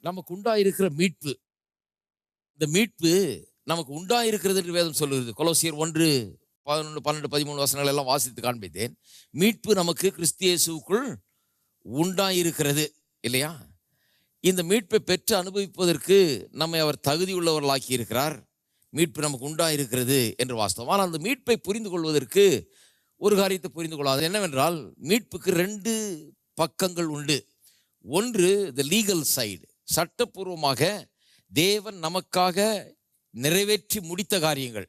நமக்கு உண்டாயிருக்கிற மீட்பு, இந்த மீட்பு நமக்கு உண்டாயிருக்கிறது என்று வேதம் சொல்லுகிறது. கொலோசியர் 1:11, 12, 13 வசனங்கள் எல்லாம் வாசித்து காண்பித்தேன். மீட்பு நமக்கு கிறிஸ்து இயேசுவுக்குள் உண்டாயிருக்கிறது இல்லையா? இந்த மீட்பை பெற்று அனுபவிப்பதற்கு நம்மை அவர் தகுதி உள்ளவர்களாக்கி இருக்கிறார். மீட்பு நமக்கு உண்டாயிருக்கிறது என்று வாஸ்தவம். ஆனால் அந்த மீட்பை புரிந்து கொள்வதற்கு ஒரு காரியத்தை புரிந்து கொள்ளாது. என்னவென்றால், மீட்புக்கு 2 பக்கங்கள் உண்டு. ஒன்று த லீகல் சைடு, சட்டப்பூர்வமாக தேவன் நமக்காக நிறைவேற்றி முடித்த காரியங்கள்.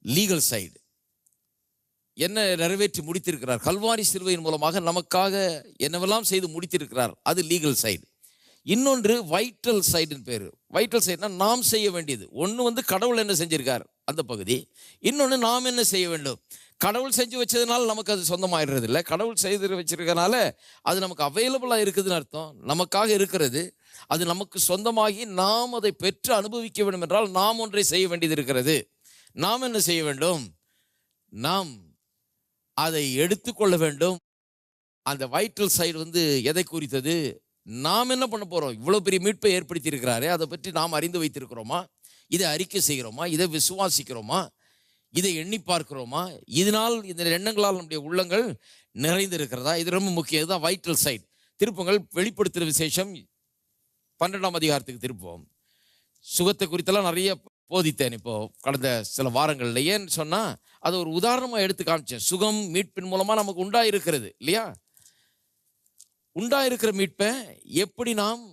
லீகல் சைடு என்ன நிறைவேற்றி முடித்திருக்கிறார், கல்வாரி சிலுவையின் மூலமாக நமக்காக என்னவெல்லாம் செய்து முடித்திருக்கிறார், அது லீகல் சைடு. இன்னொன்று வைட்டல் சைடுன்னு பேர். வைட்டல் சைடுனா நாம் செய்ய வேண்டியது. ஒன்று கடவுள் என்ன செஞ்சிருக்கார் அந்த பகுதி, இன்னொன்று நாம் என்ன செய்ய வேண்டும். கடவுள் செஞ்சு வச்சதுனால நமக்கு அது சொந்தமாயிடுறது இல்லை. கடவுள் செய்து வச்சிருக்கனால அது நமக்கு அவைலபிளாக இருக்குதுன்னு அர்த்தம். நமக்காக இருக்கிறது, அது நமக்கு சொந்தமாகி நாம் அதை பெற்று அனுபவிக்க வேண்டும் என்றால் நாம் ஒன்றை செய்ய வேண்டியது இருக்கிறது. நாம் என்ன செய்ய வேண்டும்? நாம் அதை எடுத்துக்கொள்ள வேண்டும். அந்த வைட்டல் சைடு எதை குறித்தது? நாம் என்ன பண்ண போகிறோம்? இவ்வளோ பெரிய மீட்பை ஏற்படுத்தி இருக்கிறாரே, அதை பற்றி நாம் அறிந்து வைத்திருக்கிறோமா? இதை அறிக்கை செய்கிறோமா? இதை விசுவாசிக்கிறோமா? இதை எண்ணி பார்க்கிறோமா? இதனால் இந்த எண்ணங்களால் நம்முடைய உள்ளங்கள் நிறைந்திருக்கிறதா? இது ரொம்ப முக்கியம். இதுதான் வைட்டல் சைடு. திருப்பங்கள் வெளிப்படுத்துகிற விசேஷம் 12ஆம் அதிகாரத்துக்கு திருப்போம். சுகத்தை குறித்தெல்லாம் நிறைய போதித்தேன் இப்போ கடந்த சில வாரங்கள்ல. ஏன்னு சொன்னால், அதை ஒரு உதாரணமாக எடுத்து காமிச்சேன். சுகம் மீட்பின் மூலமாக நமக்கு உண்டாயிருக்கிறது இல்லையா? உண்டாயிருக்கிற மீட்பை எப்படி நாம்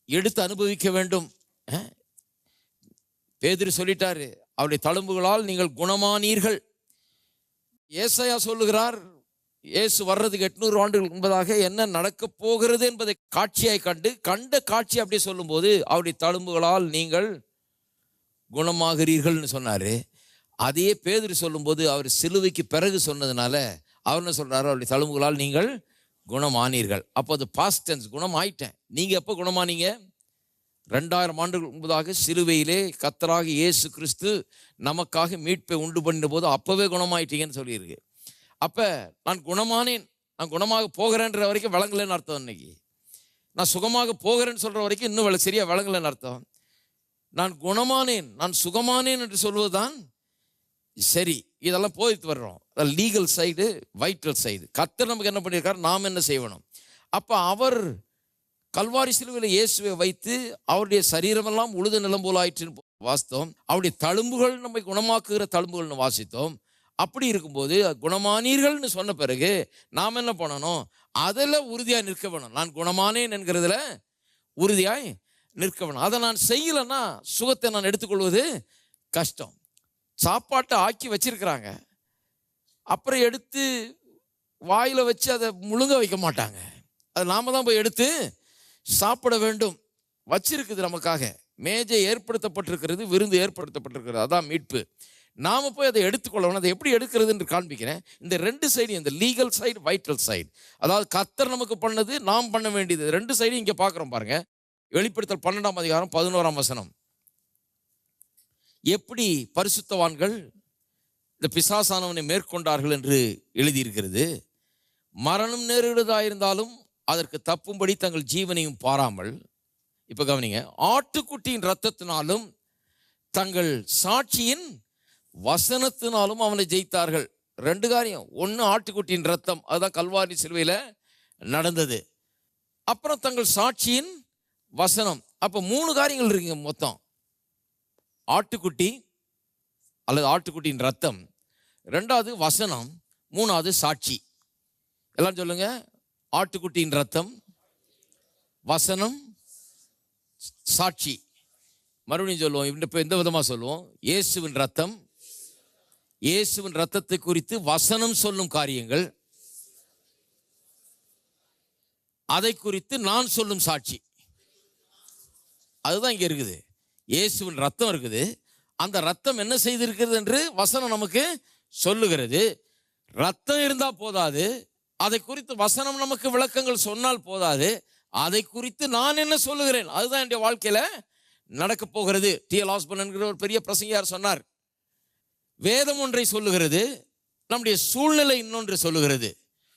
எடுத்து அனுபவிக்க வேண்டும்? பேதுரு சொல்லிட்டாரு, அவருடைய தழும்புகளால் நீங்கள் குணமானீர்கள். ஏசாயா சொல்லுகிறார், இயேசு வர்றதுக்கு 800 ஆண்டுகளுக்கு முன்பதாக என்ன நடக்க போகிறது என்பதை காட்சியாய் கண்ட காட்சி அப்படியே சொல்லும்போது, அவருடைய தழும்புகளால் நீங்கள் குணமாகிறீர்கள்னு சொன்னாரு. அதையே பேதுரு சொல்லும்போது, அவர் சிலுவைக்கு பிறகு சொன்னதுனால அவர் என்ன சொல்றாரு? அவருடைய தழும்புகளால் நீங்கள் குணமானீர்கள். அப்போ அது பாஸ்ட் டென்ஸ், குணம் ஆயிட்டேன். நீங்க எப்போ குணமானீங்க? 2000 ஆண்டுகள் முன்பதாக சிலுவையிலே கர்த்தராக இயேசு கிறிஸ்து நமக்காக மீட்பை உண்டு பண்ணின போது அப்பவே குணமாயிட்டீங்கன்னு சொல்லியிருக்கு. அப்ப நான் குணமானேன், நான் குணமாக போகிறேன்ற வரைக்கும் விளங்கலன்னு அர்த்தம். இன்னைக்கு நான் சுகமாக போகிறேன்னு சொல்ற வரைக்கும் இன்னும் சரியா விளங்கலன்னு அர்த்தம். நான் குணமானேன், நான் சுகமானேன் என்று சொல்வதுதான் சரி. இதெல்லாம் போயிட்டு வர்றோம். Legal side, vital side. கர்த்தர் நமக்கு என்ன பண்ணியிருக்காரு, நாம் என்ன செய்யணும்? அப்ப அவர் கல்வாரி சிலுவையில் இயேசுவை வைத்து அவருடைய சரீரமெல்லாம் உழுத நிலம் போல் ஆயிற்றுன்னு வாசித்தோம். அவருடைய தழும்புகள் நம்மை குணமாக்குகிற தழும்புகள்னு வாசித்தோம். அப்படி இருக்கும்போது குணமானீர்கள்னு சொன்ன பிறகு நாம் என்ன பண்ணணும்? அதில் உறுதியாக நிற்க வேணும். நான் குணமானேன் என்கிறதுல உறுதியாய் நிற்க வேணும். அதை நான் செய்யலைன்னா சுகத்தை நான் எடுத்துக்கொள்வது கஷ்டம். சாப்பாட்டை ஆக்கி வச்சிருக்கிறாங்க, அப்புறம் எடுத்து வாயில் வச்சு அதை முழுங்க வைக்க மாட்டாங்க. அது நாம தான் போய் எடுத்து சாப்பிட வேண்டும். வச்சிருக்குது நமக்காக, மேஜை ஏற்படுத்தப்பட்டிருக்கிறது, விருந்து ஏற்படுத்தப்பட்டிருக்கிறது. அதான் மீட்பு. நாம போய் அதை எடுத்துக்கொள்ளணும். அதை எப்படி எடுக்கிறது என்று காண்பிக்கிறேன். இந்த 2 சைடு, இந்த லீகல் சைடு, வைட்டல் சைடு, அதாவது கர்த்தர் நமக்கு பண்ணது, நாம் பண்ண வேண்டியது, 2 சைடும் இங்கே பார்க்குறோம் பாருங்க. வெளிப்படுத்தல் 12ஆம் அதிகாரம் 11ஆம் வசனம். எப்படி பரிசுத்தவான்கள் இந்த பிசாசானவனை மேற்கொண்டார்கள் என்று எழுதியிருக்கிறது. மரணம் நேரிடுவதாயிருந்தாலும் அதற்கு தப்பும்படி தங்கள் ஜீவனையும் பாராமல், இப்ப கவனிங்க, ஆட்டுக்குட்டியின் இரத்தத்தினாலும் தங்கள் சாட்சியின் வசனத்தினாலும் அவனை ஜெயித்தார்கள். 2 காரியம். ஒன்று ஆட்டுக்குட்டியின் இரத்தம், அதுதான் கல்வாரி சிலுவையில் நடந்தது. அப்புறம் தங்கள் சாட்சியின் வசனம். அப்போ 3 காரியங்கள் இருக்குங்க மொத்தம். ஆட்டுக்குட்டி அல்லது ஆட்டுக்குட்டியின் ரத்தம், 2வது வசனம், 3வது சாட்சி. எல்லாம் சொல்லுங்க. ஆட்டுக்குட்டியின் ரத்தம், வசனம், சாட்சி. மறுபடியும் சொல்லுவோம். இப்போ எந்த விதமாக சொல்லுவோம்? இயேசுவின் ரத்தம், இயேசுவின் ரத்தத்தை குறித்து வசனம் சொல்லும் காரியங்கள், அதை குறித்து நான் சொல்லும் சாட்சி. அதுதான் இங்கே இருக்குது. இயேசுவின் ரத்தம் இருக்குது, அந்த ரத்தம் என்ன செய்திருக்கிறது என்று வசனம் நமக்கு சொல்லுகிறது. ரத்தம் இருந்தால் போதாது, அதை குறித்து வசனம் நமக்கு விளக்கங்கள் சொன்னால் போதாது, அதை குறித்து நான் என்ன சொல்லுகிறேன், அதுதான் என்னுடைய வாழ்க்கையில நடக்க போகிறது. டி.எல். ஆஸ்பர்ன் என்கிற ஒரு பெரிய பிரசங்கியார் சொன்னார், வேதம் ஒன்றை சொல்லுகிறது, நம்முடைய சூழ்நிலை இன்னொன்று சொல்லுகிறது.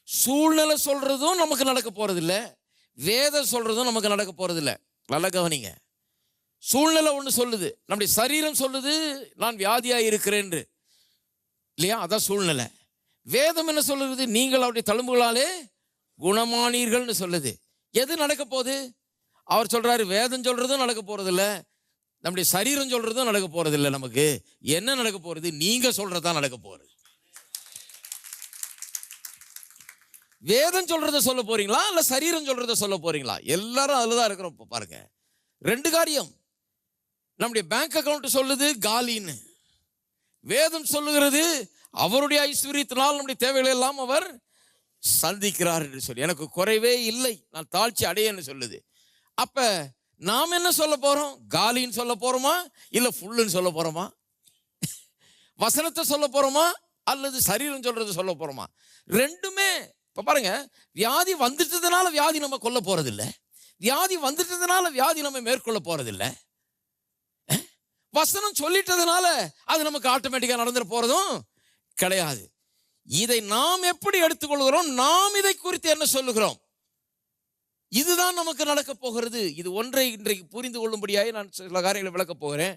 சூழ்நிலை சொல்றதும் நமக்கு நடக்க போறது இல்லை, வேதம் சொல்றதும் நமக்கு நடக்க போறது இல்லை. நல்ல கவனிங்க. சூழ்நிலை ஒன்று சொல்லுது, நம்முடைய சரீரம் சொல்லுது நான் வியாதியாக இருக்கிறேன் இல்லையா? அதான் சூழ்நிலை. வேதம் என்ன சொல்லுது? நீங்கள் அவருடைய தழும்புகளாலே குணமானீர்கள்னு சொல்லுது. எது நடக்க போகுது? அவர் சொல்றாரு வேதம் சொல்றதும் நடக்க போறது இல்லை, நம்முடைய சரீரம் சொல்றதும் நடக்க போறது இல்லை. நமக்கு என்ன நடக்க போறது? நீங்க சொல்றதுதான் நடக்க போறது. வேதம் சொல்றத சொல்ல போறீங்களா இல்ல சரீரம் சொல்றத சொல்ல போறீங்களா? எல்லாரும் அதுலதான் இருக்கிறோம். பாருங்க, ரெண்டு காரியம். நம்முடைய பேங்க் அக்கவுண்ட் சொல்லுது காலின்னு, வேதம் சொல்லுகிறது அவருடைய ஐஸ்வர்யத்தினால் நம்முடைய தேவைகளை எல்லாம் அவர் சந்திக்கிறார் என்று சொல்லி, எனக்கு குறைவே இல்லை, நான் தாழ்ச்சி அடையன்னு சொல்லுது. அப்ப நாம் என்ன சொல்ல போறோம்? காலின்னு சொல்ல போறோமா இல்ல ஃபுல்லுன்னு சொல்ல போறோமா? வசனத்தை சொல்ல போறோமா அல்லது சரீரம் சொல்றது சொல்ல போறோமா? ரெண்டுமே. இப்ப பாருங்க, வியாதி வந்துட்டதுனால வியாதி நம்ம கொல்ல போறது இல்லை, வியாதி வந்துட்டதுனால வியாதி நம்ம மேற்கொள்ள போறது இல்லை. வசனம் சொல்லிட்டதுனால அது நமக்கு ஆட்டோமேட்டிக்கா நடந்துட போறதும் கிடையாது. இதை நாம் எப்படி எடுத்துக்கொள்கிறோம், நாம் இதை குறித்து என்ன சொல்லுகிறோம், இதுதான் நமக்கு நடக்க போகிறது. இது ஒன்றை இன்றைக்கு புரிந்து கொள்ளும்படியாக நான் சில காரியங்களை விளக்க போகிறேன்.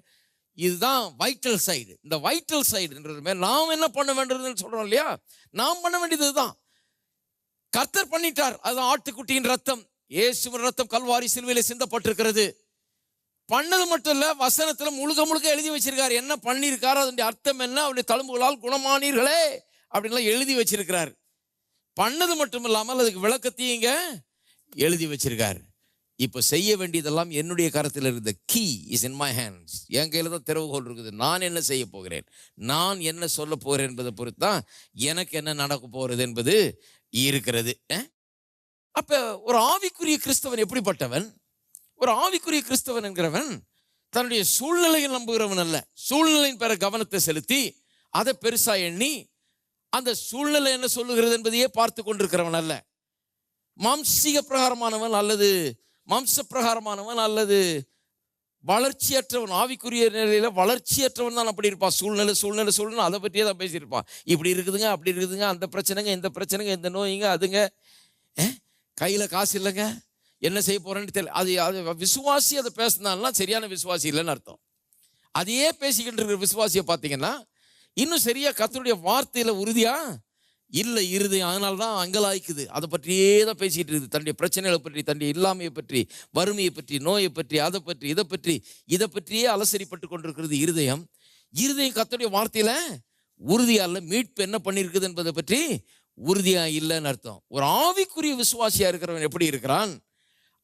இதுதான் வைட்டல் சைடு. இந்த வைட்டல் சைடு நாம் என்ன பண்ண வேண்டியதுன்னு சொல்றோம் இல்லையா? நாம் பண்ண வேண்டியது தான் கர்த்தர் பண்ணிட்டார். அதுதான் ஆட்டுக்குட்டியின் ரத்தம், இயேசுவின் ரத்தம் கல்வாரி சிலுவையிலே சிந்தப்பட்டிருக்கிறது. பண்ணது மட்டும் இல்ல, வசனத்துல முழுக்க முழுக்க எழுதி வச்சிருக்காரு. என்ன பண்ணிருக்காரு, அதனுடைய அர்த்தம் என்ன, அவருடைய தழும்புகளால் குணமானீர்களே அப்படின்லாம் எழுதி வச்சிருக்கிறார். பண்ணது மட்டும் இல்லாமல் அதுக்கு விளக்கத்தையும் இங்க எழுதி வச்சிருக்காரு. இப்ப செய்ய வேண்டியதெல்லாம் என்னுடைய கரத்தில் இருந்த key is in my hands. என் கையில தான் திறவுகோல் இருக்குது. நான் என்ன செய்ய போகிறேன், நான் என்ன சொல்ல போகிறேன் என்பதை பொறுத்து தான் எனக்கு என்ன நடக்க போகிறது என்பது இருக்கிறது. அப்ப ஒரு ஆவிக்குரிய கிறிஸ்தவன் எப்படிப்பட்டவன்? ஒரு ஆவிக்குரிய கிறிஸ்தவன் என்கிறவன் தன்னுடைய சூழ்நிலையை நம்புகிறவன் அல்ல. சூழ்நிலையின் பேர கவனத்தை செலுத்தி அதை பெருசா எண்ணி அந்த சூழ்நிலை என்ன சொல்லுகிறது என்பதையே பார்த்து கொண்டிருக்கிறவன் அல்ல. மாம்சீக பிரகாரமானவன் அல்லது மாம்ச பிரகாரமானவன் அல்லது வளர்ச்சியற்றவன், ஆவிக்குரிய நிலையில வளர்ச்சியற்றவன் தான் அப்படி இருப்பான். சூழ்நிலை சூழ்நிலை சூழ்நிலை அதை பற்றியே தான் பேசியிருப்பான். இப்படி இருக்குதுங்க, அப்படி இருக்குதுங்க, அந்த பிரச்சனைங்க, இந்த பிரச்சனைங்க, இந்த நோய்ங்க, அதுங்க, கையில காசு இல்லைங்க, என்ன செய்ய போறேன்னு தெரியல. அது விசுவாசி அதை பேசினாலாம் சரியான விசுவாசி இல்லைன்னு அர்த்தம். அதையே பேசிக்கிட்டு இருக்கிற விசுவாசியை பார்த்தீங்கன்னா இன்னும் சரியா கர்த்தருடைய வார்த்தையில உறுதியா இல்லை இருதயம். அதனால்தான் அங்கலாய்க்குது. அதை பற்றியே தான் பேசிட்டு இருக்குது. தன்னுடைய பிரச்சனைகளை பற்றி, தன்னுடைய இல்லாமையை பற்றி, வறுமையை பற்றி, நோயை பற்றி, அதை பற்றி, இதை பற்றியே அலசரிப்பட்டு கொண்டிருக்கிறது இருதயம். கர்த்தருடைய வார்த்தையில உறுதியா இல்லை. மீட்பு என்ன பண்ணியிருக்குது என்பதை பற்றி உறுதியா இல்லைன்னு அர்த்தம். ஒரு ஆவிக்குரிய விசுவாசியா இருக்கிறவன் எப்படி இருக்கிறான்?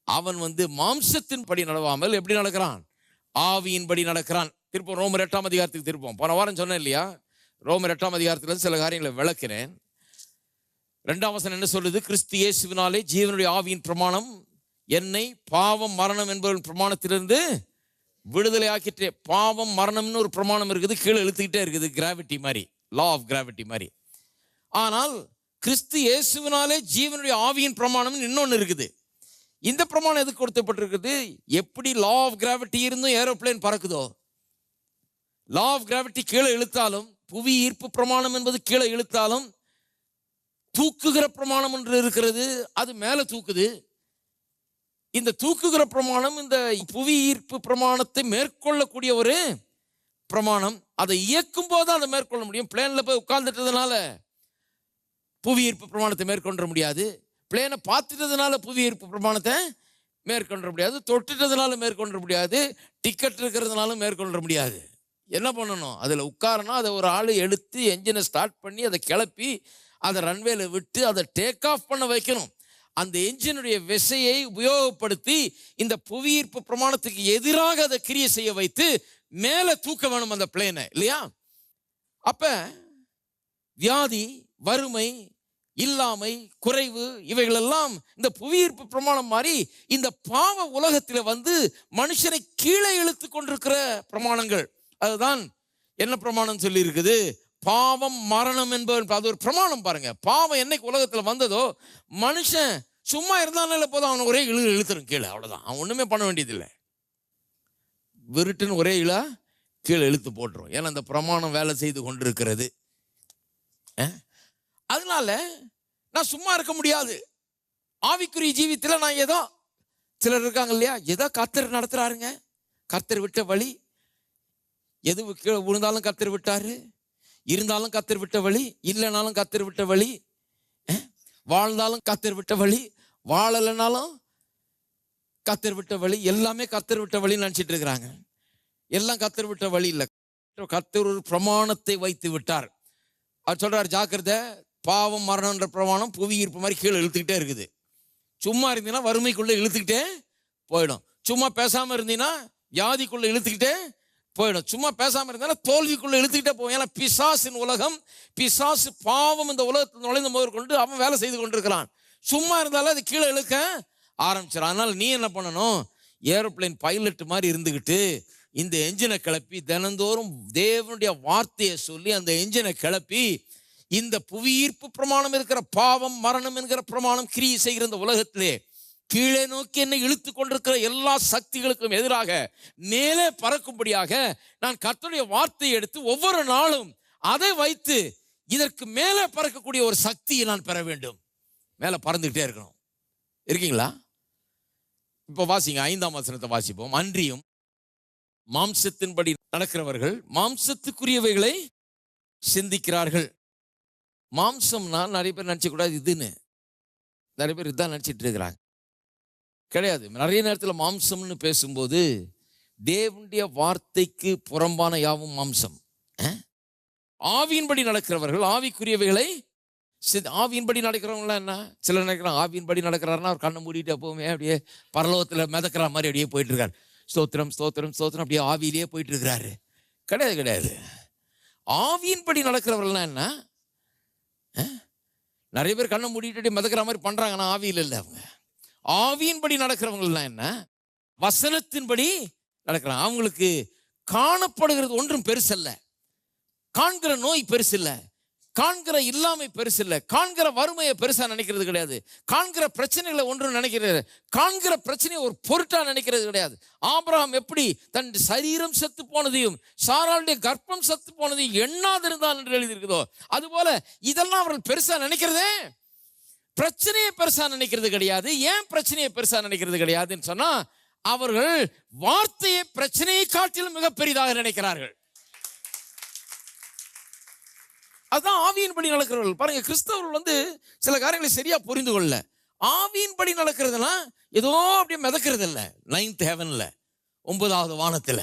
அவன் மாம்சத்தின் படி நடவாமல் எப்படி நடக்கிறான்? ஆவியின்படி நடக்கிறான். திருப்பம் ரோமர் 8ஆம் அதிகாரத்துக்கு திருப்போம். போன வாரம் சொன்னேன் இல்லையா? ரோமர் 8ஆம் அதிகாரத்துல சில காரியங்களை விளக்கிறேன். 2ஆம் வசனம் என்ன சொல்லுது? கிறிஸ்து இயேசுவினாலே ஜீவனுடைய ஆவியின் பிரமாணம் என்னை பாவம் மரணம் என்பவரின் பிரமாணத்திலிருந்து விடுதலை ஆக்கிட்டே. பாவம் மரணம்னு ஒரு பிரமாணம் இருக்குது, கீழே இழுத்துக்கிட்டே இருக்குது, கிராவிட்டி மாதிரி, லா ஆஃப் கிராவிட்டி மாதிரி. ஆனால் கிறிஸ்து இயேசுவினாலே ஜீவனுடைய ஆவியின் பிரமாணம் இன்னொன்னு இருக்குது. இந்த பிரமாணம் எதுக்கு கொடுக்கப்பட்டிருக்குது? எப்படி லா ஆஃப் கிராவிட்டி இருந்தும் ஏரோப்ளேன் பறக்குதோ, லா ஆஃப் கிராவிட்டி கீழே இழுத்தாலும், புவி ஈர்ப்பு பிரமாணம் என்பது கீழே இழுத்தாலும், தூக்குகிற பிரமாணம் என்று இருக்கிறது, அது மேலே தூக்குது. இந்த தூக்குகிற பிரமாணம் இந்த புவி ஈர்ப்பு பிரமாணத்தை மேற்கொள்ளக்கூடிய ஒரு பிரமாணம். அதை இயக்கும் போது அதை மேற்கொள்ள முடியும். பிளேன்ல போய் உட்கார்ந்துட்டதுனால புவி ஈர்ப்பு பிரமாணத்தை மேற்கொள்ள முடியாது. பிளேனை பார்த்துட்டதுனால புவி ஈர்ப்பு பிரமாணத்தை மேற்கொள்ள முடியாது. தொட்டுட்டதுனால மேற்கொள்ள முடியாது. டிக்கெட் இருக்கிறதுனால மேற்கொள்ள முடியாது. என்ன பண்ணணும்? அதில் உட்காரணும். அதை ஒரு ஆள் எடுத்து என்ஜினை ஸ்டார்ட் பண்ணி அதை கிளப்பி அதை ரன்வேல விட்டு அதை டேக் ஆஃப் பண்ண வைக்கணும். அந்த என்ஜினுடைய விசையை உபயோகப்படுத்தி இந்த புவியீர்ப்பு பிரமாணத்துக்கு எதிராக அதை கிரியை செய்ய வைத்து மேலே தூக்க வேணும் அந்த பிளேனை, இல்லையா? அப்ப வியாதி, வறுமை, இல்லாமை, குறைவு, இவைகளெல்லாம் இந்த புவியீர்ப்பு பிரமாணம் மாதிரி இந்த பாவ உலகத்தில் மனுஷனை கீழே இழுத்து கொண்டிருக்கிற பிரமாணங்கள். அதுதான் என்ன பிரமாணம் சொல்லி இருக்குது? பாவம் மரணம் என்பது. அது ஒரு பிரமாணம். பாருங்க, பாவம் என்னைக்கு உலகத்தில் வந்ததோ மனுஷன் சும்மா இருந்தாலும் போதும் அவனை ஒரே இழுத்துரும் கீழே, அவ்வளவுதான். அவன் ஒண்ணுமே பண்ண வேண்டியதில்லை. விருட்டுன்னு ஒரே இழா கீழே இழுத்து போட்டுரும். ஏன்னா அந்த பிரமாணம் வேலை செய்து கொண்டிருக்கிறது. அதனால நான் சும்மா இருக்க முடியாது. ஆவிக்குரிய ஜீவியத்தில் நான் ஏதோ சிலர் இருக்காங்க இல்லையா, ஏதோ கர்த்தர் நடத்துறாருங்க, கர்த்தர் விட்ட வழி, எது கீழே விழுந்தாலும் கர்த்தர் விட்டாரு, இருந்தாலும் கர்த்தர் விட்ட வழி, இல்லைனாலும் கர்த்தர் விட்ட வழி, வாழ்ந்தாலும் கர்த்தர் விட்ட வழி, வாழலைனாலும் கர்த்தர் விட்ட வழி, எல்லாமே கர்த்தர் விட்ட வழின்னு நினைச்சிட்டு இருக்கிறாங்க. எல்லாம் கர்த்தர் விட்ட வழி இல்லை. கர்த்தர் ஒரு பிரமாணத்தை வைத்து விட்டார். அவர் சொல்றாரு, ஜாக்கிரதை, பாவம் மரணம்ன்ற பிரமாணம் புவி ஈர்ப்பு மாதிரி கீழே இழுத்துக்கிட்டே இருக்குது. சும்மா இருந்தீங்கன்னா வறுமைக்குள்ள இழுத்துக்கிட்டே போயிடும். சும்மா பேசாம இருந்தீங்கன்னா வியாதிக்குள்ள இழுத்துக்கிட்டே போயிடும். சும்மா பேசாம இருந்தாலும் தோல்விக்குள்ள இழுத்துக்கிட்டே போகும். ஏன்னா பிசாசின் உலகம், பிசாசு பாவம் இந்த உலகத்தில் நுழைந்த முதற்கொண்டு அவன் வேலை செய்து கொண்டிருக்கிறான். சும்மா இருந்தாலும் அது கீழே இழுக்க ஆரம்பிச்சிடும். அதனால நீ என்ன பண்ணணும், ஏரோப்ளேன் பைலட் மாதிரி இருந்துக்கிட்டு இந்த என்ஜினை கிளப்பி தினந்தோறும் தேவனுடைய வார்த்தையை சொல்லி அந்த என்ஜினை கிளப்பி இந்த புவியீர்ப்பு பிரமாணம் இருக்கிற பாவம் மரணம் என்கிற பிரமாணம் கிரியை செய்கிற இந்த உலகத்திலே கீழே நோக்கி என்னை இழுத்து கொண்டிருக்கிற எல்லா சக்திகளுக்கும் எதிராக மேலே பறக்கும்படியாக நான் கர்த்தருடைய வார்த்தையை எடுத்து ஒவ்வொரு நாளும் அதை வைத்து இதற்கு மேலே பறக்கக்கூடிய ஒரு சக்தியை நான் பெற வேண்டும். மேலே பறந்துகிட்டே இருக்கணும். இருக்கீங்களா? இப்போ வாசிங்க, 5ஆம் வசனத்தை வாசிப்போம். அன்றியும் மாம்சத்தின்படி நடக்கிறவர்கள் மாம்சத்துக்குரியவைகளை சிந்திக்கிறார்கள். மாம்சம்னா நிறைய பேர் நினைச்ச கூடாது இதுன்னு, நிறைய பேர் இதுதான் நினைச்சிட்டு இருக்கிறாங்க. கிடையாது. நிறைய நேரத்தில் மாம்சம்னு பேசும்போது தேவனுடைய வார்த்தைக்கு புறம்பான யாவும் மாம்சம். ஆவியின்படி நடக்கிறவர்கள் ஆவிக்குரியவைகளை, ஆவியின்படி நடக்கிறவங்களாம் என்ன, சிலர் நினைக்கிறாங்க ஆவியின்படி நடக்கிறாருன்னா அவர் கண்ணை மூடிட்டு எப்பவுமே அப்படியே பரலோகத்தில் மிதக்கிற மாதிரி அப்படியே போயிட்டு இருக்காரு. ஸ்தோத்திரம் ஸ்தோத்திரம் ஸ்தோத்திரம் அப்படியே ஆவியிலேயே போயிட்டு இருக்கிறாரு. கிடையாது கிடையாது. ஆவியின்படி நடக்கிறவர்கள்லாம் என்ன, நிறைய பேர் கண்ணை மூடிட்டு மிதக்கிற மாதிரி பண்றாங்கன்னா ஆவியில் இல்லை. அவங்க ஆவியின்படி நடக்கிறவங்கலாம் என்ன, வசனத்தின்படி நடக்கிறாங்க. அவங்களுக்கு காணப்படுகிறது ஒன்றும் பெருசல்ல, காண்கிற நோய் பெருசில்ல, காண்கிற இல்லாமை பெருசில்லை, காண்கிற வறுமையை பெருசா நினைக்கிறது கிடையாது, காண்கிற பிரச்சனைகளை ஒன்றும் நினைக்கிறது, காண்கிற பிரச்சனையை ஒரு பொருட்டா நினைக்கிறது கிடையாது. ஆபிரகாம் எப்படி தன் சரீரம் செத்து போனதையும் சாராளுடைய கர்ப்பம் செத்து போனதையும் எண்ணாதிருந்தான் என்று எழுதியிருக்குதோ, அதுபோல இதெல்லாம் அவர்கள் பெருசா நினைக்கிறதே, பிரச்சனையை பெருசா நினைக்கிறது கிடையாது. ஏன் பிரச்சனையை பெருசா நினைக்கிறது கிடையாதுன்னு சொன்னா, அவர்கள் வார்த்தையை பிரச்சனையை காட்டிலும் மிக பெரிதாக நினைக்கிறார்கள். அதுதான் ஆவியின்படி நடக்கிறவர்கள். பாருங்க, கிறிஸ்தவர்கள் சில காரியங்களை சரியா புரிந்து கொள்ள, ஆவியின்படி நடக்கிறதுனா ஏதோ அப்படியே மிதக்கிறது இல்லை. 9th ஹெவன்ல, 9வது வானத்துல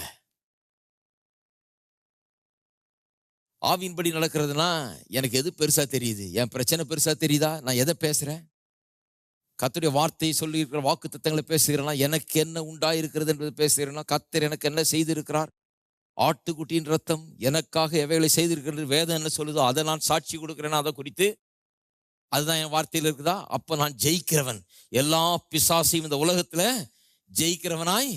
ஆவியின்படி நடக்கிறதுனா எனக்கு எது பெருசா தெரியுது, என் பிரச்சனை பெருசா தெரியுதா, நான் எதை பேசுறேன், கர்த்தருடைய வார்த்தையை சொல்லி இருக்கிற வாக்கு தத்தங்களை பேசுகிறேன்னா, எனக்கு என்ன உண்டாயிருக்கிறது என்பது பேசுகிறேன்னா, கர்த்தர் எனக்கு என்ன செய்திருக்கிறார், ஆட்டுக்குட்டியின் ரத்தம் எனக்காக எவைகளை செய்திருக்கிறது, வேதம் என்ன சொல்லுதோ அதை நான் சாட்சி கொடுக்கிறேன்னா அதை குறித்து, அதுதான் என் வார்த்தையில் இருக்குதா, அப்ப நான் ஜெயிக்கிறவன், எல்லா பிசாசையும் இந்த உலகத்துல ஜெயிக்கிறவனாய்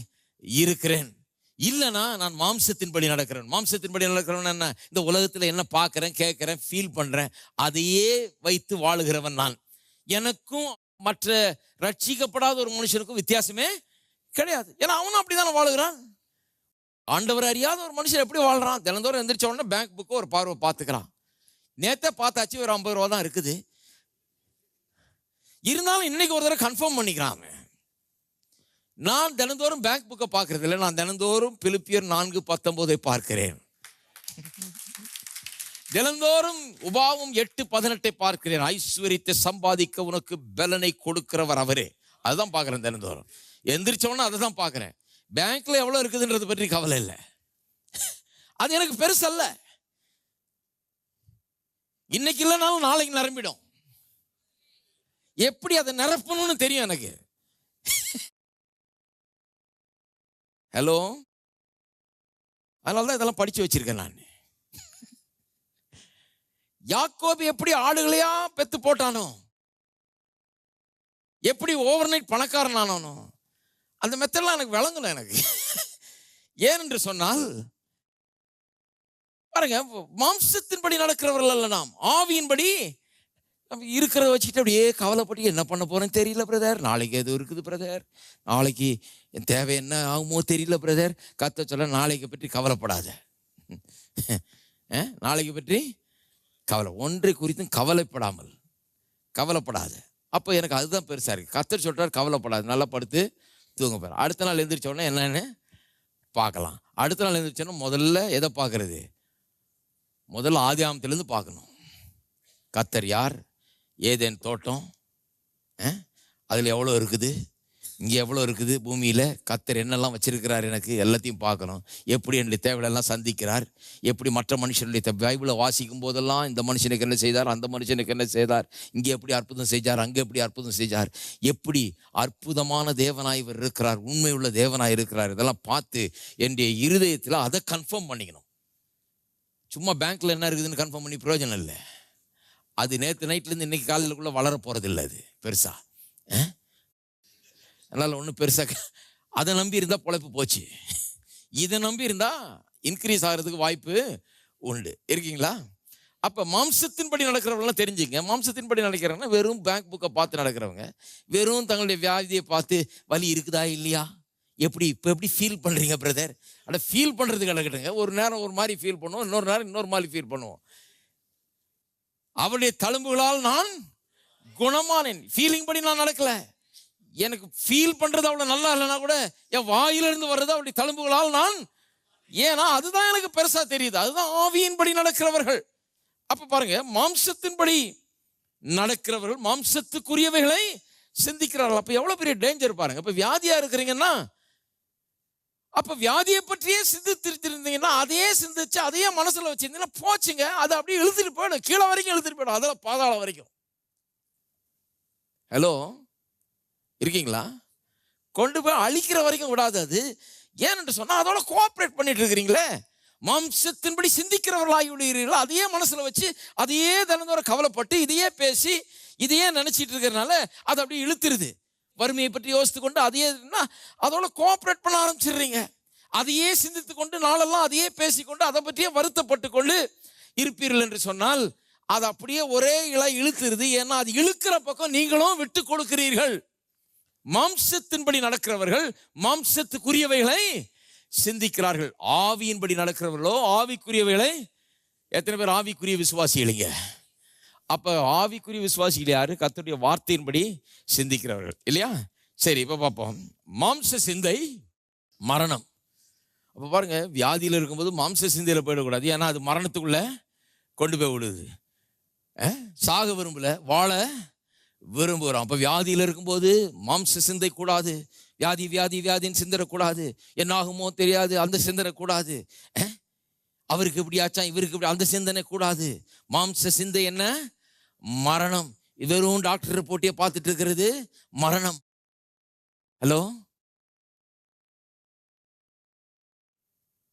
இருக்கிறேன். இல்லைனா நான் மாம்சத்தின்படி நடக்கிறேன். மாம்சத்தின்படி நடக்கிறவன் என்ன, இந்த உலகத்துல என்ன பார்க்கிறேன், கேட்கிறேன், ஃபீல் பண்றேன், அதையே வைத்து வாழுகிறவன் நான். எனக்கும் மற்ற ரட்சிக்கப்படாத ஒரு மனுஷனுக்கும் வித்தியாசமே கிடையாது. ஏன்னா அவனும் அப்படிதான் வாழுகிறான். ஆண்டவர் அறியாத ஒரு மனுஷன் எப்படி வாழ்றான், தினந்தோறும் எந்திரிச்ச உடனே பேங்க் புக்கு ஒரு பார்வை பார்த்துக்கிறான். நேத்தே பார்த்தாச்சு, ஒரு 50 ரூபா தான் இருக்குது, இருந்தாலும் இன்னைக்கு ஒரு தடவை கன்ஃபார்ம் பண்ணிக்கிறான். நான் தினந்தோறும் பேங்க் புக்கை பார்க்கறது இல்லை, நான் தினந்தோறும் பிலிப்பியர் 4:19 பார்க்கிறேன், தினந்தோறும் உபாவும் 8:18 பார்க்கிறேன். ஐஸ்வரியத்தை சம்பாதிக்க உனக்கு பலனை கொடுக்கிறவர் அவரே. அதுதான் பார்க்கிறேன் தினந்தோறும். எந்திரிச்ச உடனே அதை தான் பார்க்கிறேன். பேங்க்ல எவ்வளவு இருக்குதுன்றது பற்றி கவலை இல்லை, அது எனக்கு பெருசு அல்ல. இன்னைக்கு இல்லைனாலும் நாளைக்கு நிரம்பிடும். எப்படி அதை நிரப்பணும்னு தெரியும் எனக்கு. ஹலோ, அதனாலதான் இதெல்லாம் படிச்சு வச்சிருக்கேன் நான். யாக்கோபு எப்படி ஆடுகளையா பெத்து போட்டானோ, எப்படி ஓவர் நைட் பணக்காரன் ஆனானோ, அந்த மெத்தட்லாம் எனக்கு விளங்கல எனக்கு. ஏனென்று சொன்னால் பாருங்க, மாம்சத்தின்படி நடக்கிறவர்கள் அல்ல நாம், ஆவியின்படி இருக்கிறத வச்சுக்கிட்டு அப்படியே கவலைப்பட்டு என்ன பண்ண போறேன்னு தெரியல பிரதர், நாளைக்கு எது இருக்குது பிரதர், நாளைக்கு என் தேவை என்ன ஆகுமோ தெரியல பிரதர். கத்த சொல்ல, நாளைக்கு பற்றி கவலைப்படாத, நாளைக்கு பற்றி கவலை, ஒன்றை குறித்தும் கவலைப்படாத. அப்போ எனக்கு அதுதான் பெருசா இருக்கு. கத்தர் சொல்றார், கவலைப்படாது, நல்லா படுத்து தூங்க போகிறேன். அடுத்த நாள் எழுந்திரிச்ச உடனே என்னன்னு பார்க்கலாம். அடுத்த நாள் எழுந்திரிச்சோன்னா முதல்ல எதை பார்க்கறது? முதல்ல ஆதியாகமத்திலேருந்து பார்க்கணும். கர்த்தர் யார், ஏதேன் தோட்டம், அதில் எவ்வளோ இருக்குது, இங்கே எவ்வளோ இருக்குது, பூமியில் கர்த்தர் என்னெல்லாம் வச்சிருக்கிறார், எனக்கு எல்லாத்தையும் பார்க்கணும். எப்படி என்னுடைய தேவையெல்லாம் சந்திக்கிறார், எப்படி மற்ற மனுஷனுடைய பைபிளை வாசிக்கும் போதெல்லாம் இந்த மனுஷனுக்கு என்ன செய்தார், அந்த மனுஷனுக்கு என்ன செய்தார், இங்கே எப்படி அற்புதம் செஞ்சார், அங்கே எப்படி அற்புதம் செஞ்சார், எப்படி அற்புதமான தேவனாய் இவர் இருக்கிறார், உண்மையுள்ள தேவனாய் இருக்கிறார், இதெல்லாம் பார்த்து என்னுடைய இருதயத்தில் அதை கன்ஃபார்ம் பண்ணிக்கணும். சும்மா பேங்க்கில் என்ன இருக்குதுன்னு கன்ஃபார்ம் பண்ணி பிரயோஜனம் இல்லை. அது நேற்று நைட்லேருந்து இன்னைக்கு காலையிலக்குள்ளே வளர போகிறது இல்லை. அது பெருசா அதனால் ஒன்றும் பெருசாக அதை நம்பி இருந்தால் பொழைப்பு போச்சு. இதை நம்பி இருந்தால் இன்க்ரீஸ் ஆகிறதுக்கு வாய்ப்பு உண்டு. இருக்கீங்களா? அப்போ மாம்சத்தின்படி நடக்கிறவங்களாம் தெரிஞ்சுங்க. மாம்சத்தின்படி நடக்கிறவங்க வெறும் பேங்க் புக்கை பார்த்து நடக்கிறவங்க, வெறும் தங்களுடைய வியாதியை பார்த்து வலி இருக்குதா இல்லையா, எப்படி ஃபீல் பண்ணுறீங்க பிரதர், ஆனால் ஃபீல் பண்ணுறது கிடக்கட்டுங்க. ஒரு நேரம் ஒரு மாதிரி ஃபீல் பண்ணுவோம், இன்னொரு நேரம் இன்னொரு மாதிரி ஃபீல் பண்ணுவோம். அவருடைய தழும்புகளால் நான் குணமானேன். ஃபீலிங் படி நான் நடக்கல. எனக்கு ஃபீல் பண்றது அவ்வளவு நல்லா இல்லைன்னா கூட என் வாயிலிருந்து வர்றது அவருடைய தழும்புகளால் நான், ஏன்னா அதுதான் எனக்கு பெருசா தெரியுது. அதுதான் ஆவியின்படி நடக்கிறவர்கள். அப்ப பாருங்க, மாம்சத்தின்படி நடக்கிறவர்கள் மாம்சத்துக்குரியவைகளை சிந்திக்கிறார்கள். அப்ப எவ்வளவு பெரிய டேஞ்சர் பாருங்க. இப்ப வியாதியா இருக்கிறீங்கன்னா, அப்ப வியாதியை பற்றியே சிந்தித்திருந்தீங்கன்னா, அதையே சிந்திச்சு அதையே மனசுல வச்சிருந்தீங்கன்னா போச்சுங்க. அதை அப்படியே இழுத்துட்டு போயிடும், கீழே வரைக்கும் இழுத்துட்டு போயிடும், அதெல்லாம் பாதாளம் வரைக்கும். ஹலோ, இருக்கீங்களா? கொண்டு போய் அழிக்கிற வரைக்கும் விடாது அது. ஏன்னு சொன்னா அதோட கோஆப்ரேட் பண்ணிட்டு இருக்கிறீங்களே. மாம்சத்தின்படி சிந்திக்கிறவர்களாகி விடுகிறீர்கள். அதையே மனசுல வச்சு அதையே தினந்தோறும் கவலைப்பட்டு இதையே பேசி இதையே நினைச்சிட்டு இருக்கிறதுனால அது அப்படியே இழுத்துருது. வறுமையை பற்றி யோசித்து கொண்டு அதையே அதோட கோஆப்ரேட் பண்ண ஆரம்பிச்சிடுறீங்க. அதையே சிந்தித்து கொண்டு நாளெல்லாம் அதையே பேசிக்கொண்டு அதை பற்றியே வருத்தப்பட்டு கொண்டு இருப்பீர்கள் என்று சொன்னால் அது அப்படியே ஒரே இலை இழுத்துருது. ஏன்னா அது இழுக்கிற பக்கம் நீங்களும் விட்டு கொடுக்கிறீர்கள். மாம்சத்தின்படி நடக்கிறவர்கள் மாம்சத்துக்குரியவைகளை சிந்திக்கிறார்கள். ஆவியின்படி நடக்கிறவர்களோ ஆவிக்குரியவைகளை. எத்தனை பேர் ஆவிக்குரிய விசுவாசிகளுங்க? அப்ப ஆவிக்குரிய விசுவாசிகள் யாரு? கர்த்தருடைய வார்த்தையின்படி சிந்திக்கிறவர்கள் இல்லையா? சரி, இப்ப பார்ப்போம். மாம்ச சிந்தை மரணம். அப்ப பாருங்க, வியாதியில இருக்கும்போது மாம்ச சிந்தையில போயிடக்கூடாது. ஏன்னா அது மரணத்துக்குள்ள கொண்டு போய் விடுது. சாக விரும்பல, வாழ விரும்புகிறோம். அப்ப வியாதியில இருக்கும்போது மாம்ச சிந்தை கூடாது. வியாதி வியாதி வியாதின்னு சிந்தரக்கூடாது. என்ன ஆகுமோ தெரியாது அந்த சிந்தனை கூடாது. அவருக்கு இப்படி ஆச்சா இவருக்கு இப்படி அந்த சிந்தனை கூடாது. மாம்ச சிந்தை என்ன? மரணம். வெறும் டாக்டர் ரிப்போர்ட்டையே பார்த்துட்டு இருக்கிறது மரணம். ஹலோ,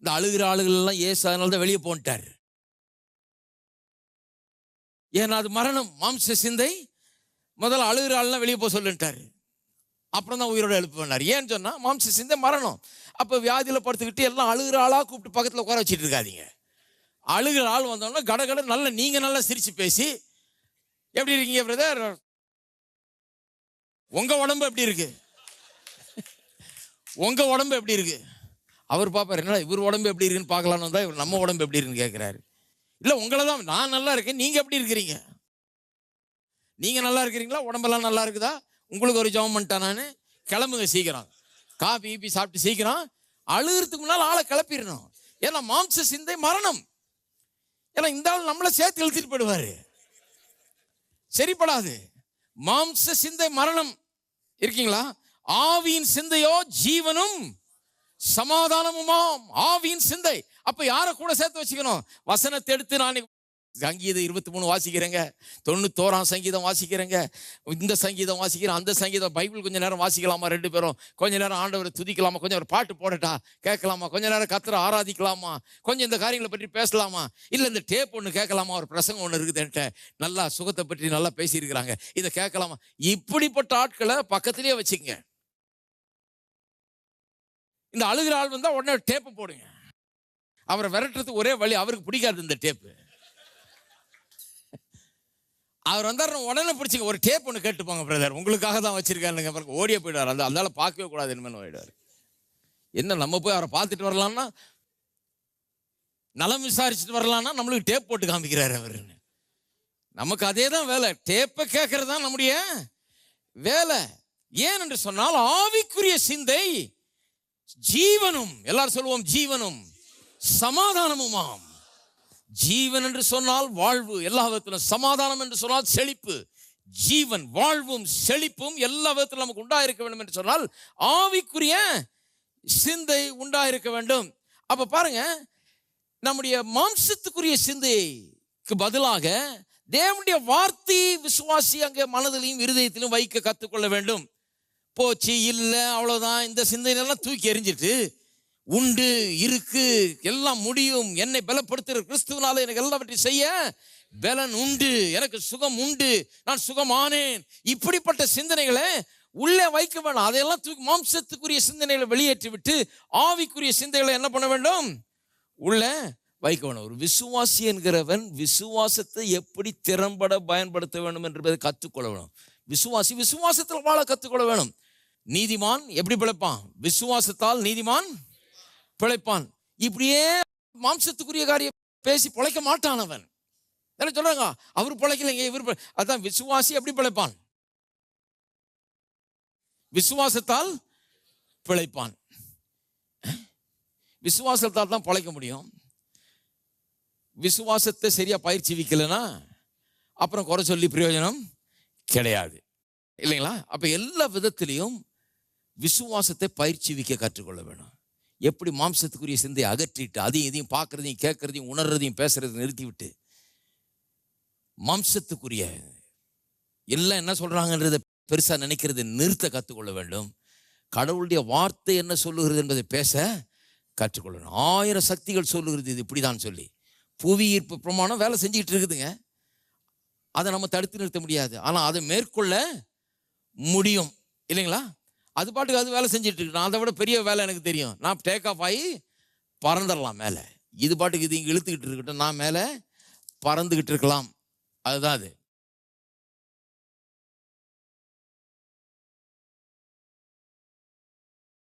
இந்த அழுகிற ஆளுகள் எல்லாம் ஏசு அதனால தான் வெளியே போன்ட்டார். ஏன்னா அது மரணம். மாம்ச சிந்தை முதல்ல அழுகிற ஆள்லாம் வெளியே போக சொல்லிட்டாரு. அப்புறம் தான் உயிரோட எழுப்பினார். ஏன்னு சொன்னா மாம்ச சிந்தை மரணம். அப்ப வியாதியில படுத்துக்கிட்டு எல்லாம் அழுகிற ஆளா கூப்பிட்டு பக்கத்துல உட்கார வச்சுட்டு இருக்காதீங்க. அழுகிற ஆள் வந்தோம்னா கடகட நல்ல நீங்க நல்லா சிரிச்சு பேசி, எப்படி இருக்கீங்க பிரதர், உங்க உடம்பு எப்படி இருக்கு, உங்க உடம்பு எப்படி இருக்கு, அவர் பாப்பாரு என்னடா இவர் உடம்பு எப்படி இருக்குன்னு பார்க்கலான்னு வந்தா இவர் நம்ம உடம்பு எப்படி இருக்குன்னு கேட்கிறாரு. இல்ல உங்களை தான், நான் நல்லா இருக்கேன், நீங்க எப்படி இருக்கிறீங்க, நீங்க நல்லா இருக்கிறீங்களா, உடம்பெல்லாம் நல்லா இருக்குதா, உங்களுக்கு ஒரு ஜெபம் பண்ணிட்டேன் நான், கிளம்புங்க சீக்கிரம், காபி ஈபி சாப்பிட்டு சீக்கிரம். அழுகிறதுக்கு முன்னால் ஆளை கிளப்பிடணும். ஏன்னா மாம்ச சிந்தை மரணம். ஏன்னா இந்த ஆள் நம்மளை சேர்த்து இழுத்துட்டு போயிடுவாரு, சரிப்படாது. மாம்ச சிந்தை மரணம். இருக்கீங்களா? ஆவியின் சிந்தையோ ஜீவனும் சமாதானமுமாம். ஆவியின் சிந்தை. அப்ப யாரை கூட சேர்த்து வச்சுக்கணும்? வசனத்தை எடுத்து நான் சங்கீதம் 23 வாசிக்கிறேங்க, 91 சங்கீதம் வாசிக்கிறேங்க, இந்த சங்கீதம் வாசிக்கிறேன், அந்த சங்கீதம். பைபிள் கொஞ்ச நேரம் வாசிக்கலாமா ரெண்டு பேரும்? கொஞ்ச நேரம் ஆண்டவரை துதிக்கலாமா? கொஞ்சம் ஒரு பாட்டு போடட்டா கேட்கலாமா? கொஞ்ச நேரம் கர்த்தரை ஆராதிக்கலாமா? கொஞ்சம் இந்த காரியங்களை பற்றி பேசலாமா? இல்லை இந்த டேப் ஒன்று கேட்கலாமா? ஒரு பிரசங்கம் ஒன்று இருக்குது என்கிட்ட, நல்லா சுகத்தை பற்றி நல்லா பேசியிருக்கிறாங்க, இதை கேட்கலாமா? இப்படிப்பட்ட ஆட்களை பக்கத்திலேயே வச்சுக்கங்க. இந்த அழுகிற ஆள் வந்தா உடனே டேப்பு போடுங்க. அவரை விரட்டுறதுக்கு ஒரே வழி, அவருக்கு பிடிக்காது இந்த டேப்பு. அவர் வந்தார் உடனே பிடிச்சிங்க, ஒரு டேப் ஒன்று கேட்டுப்பாங்க பிரதர், உங்களுக்காக தான் வச்சிருக்காருங்க, ஓடியே போயிடுவார். அதனால பார்க்கவே கூடாது இனிமேல் போயிடுவார். என்ன நம்ம போய் அவரை பார்த்துட்டு வரலாம்னா, நலம் விசாரிச்சுட்டு வரலாம்னா நம்மளுக்கு டேப் போட்டு காமிக்கிறாரு அவர். நமக்கு அதே தான் வேலை, டேப்பை கேட்கறது தான் நம்முடைய வேலை. ஏன் என்று சொன்னால் ஆவிக்குரிய சிந்தை ஜீவனும், எல்லாரும் சொல்லுவோம் ஜீவனும் சமாதானமுமாம். ஜீவன் என்று சொன்னால் வாழ்வு, எல்லா விதத்திலும். சமாதானம் என்று சொன்னால் செழிப்பு. ஜீவன், வாழ்வும் செழிப்பும் எல்லா விதத்திலும் நமக்கு உண்டாயிருக்க வேண்டும் என்று சொன்னால் ஆவிக்குரிய சிந்தை உண்டாயிருக்க வேண்டும். அப்ப பாருங்க, நம்முடைய மாம்சத்துக்குரிய சிந்தைக்கு பதிலாக தேவனுடைய வார்த்தை விசுவாசி அங்கே மனதிலையும் இருதயத்திலும் வைக்க கற்றுக்கொள்ள வேண்டும். போச்சு, இல்லை, அவ்வளவுதான், இந்த சிந்தனையெல்லாம் தூக்கி எறிஞ்சிட்டு உண்டு, இருக்கு, எல்லாம் முடியும், என்னை பலப்படுத்துகிற கிறிஸ்துவனால எனக்கு எல்லாவற்றையும் செய்ய பலன் உண்டு, எனக்கு சுகம் உண்டு, நான் சுகமானேன், இப்படிப்பட்ட சிந்தனைகளை உள்ளே வைக்க வேண்டாம். அதையெல்லாம் தூக்கி மாம்சத்துக்குரிய சிந்தனைகளை வெளியேற்றி விட்டு ஆவிக்குரிய சிந்தனைகளை என்ன பண்ண வேண்டும்? உள்ள வைக்க வேணும். ஒரு விசுவாசி என்கிறவன் விசுவாசத்தை எப்படி திறம்பட பயன்படுத்த வேண்டும் என்பதை கற்றுக்கொள்ள வேணும். விசுவாசி விசுவாசத்தில் வாழ கற்றுக்கொள்ள வேணும். நீதிமான் எப்படி பிழைப்பான்? விசுவாசத்தால் நீதிமான் பிழைப்பான். இப்படியே மாம்சத்துக்குரிய காரியம் பேசி பிழைக்க மாட்டான் அவன். என்ன சொல்றாங்க? அவர் பிழைக்கலைங்க, இவர். அதான் விசுவாசி எப்படி பிழைப்பான்? விசுவாசத்தால் பிழைப்பான். விசுவாசத்தால் தான் பிழைக்க முடியும். விசுவாசத்தை சரியா பயிற்சி வைக்கலன்னா அப்புறம் குறை சொல்லி பிரயோஜனம் கிடையாது, இல்லைங்களா? அப்ப எல்லா விதத்திலையும் விசுவாசத்தை பயிற்சி வைக்க கற்றுக்கொள்ள வேணும். எப்படி மாம்சத்துக்குரிய சிந்தையை அகற்றிட்டு அதையும் இதையும் பார்க்கறதையும் கேட்கறதையும் உணர்றதையும் பேசுறதையும் நிறுத்திவிட்டு மாம்சத்துக்குரிய எல்லாம் என்ன சொல்றாங்கன்றதை பெருசா நினைக்கிறது நிறுத்த கற்றுக்கொள்ள வேண்டும். கடவுளுடைய வார்த்தை என்ன சொல்லுகிறது என்பதை பேச கற்றுக்கொள்ளணும். 1000 சக்திகள் சொல்லுகிறது இது இப்படிதான் சொல்லி. புவி ஈர்ப்பு பிரமாணம் வேலை செஞ்சுக்கிட்டு இருக்குதுங்க. அதை நம்ம தடுத்து நிறுத்த முடியாது, ஆனால் அதை மேற்கொள்ள முடியும், இல்லைங்களா? அது பாட்டுக்கு அது வேலை செஞ்சுட்டு இருக்கு. நான் அதை விட பெரிய வேலை எனக்கு தெரியும், நான் டேக் ஆஃப் ஆகி பறந்துடலாம் மேலே. இது பாட்டுக்கு இது இங்கே இழுத்துக்கிட்டு இருக்கட்டும், நான் மேலே பறந்துக்கிட்டு இருக்கலாம். அதுதான் அது.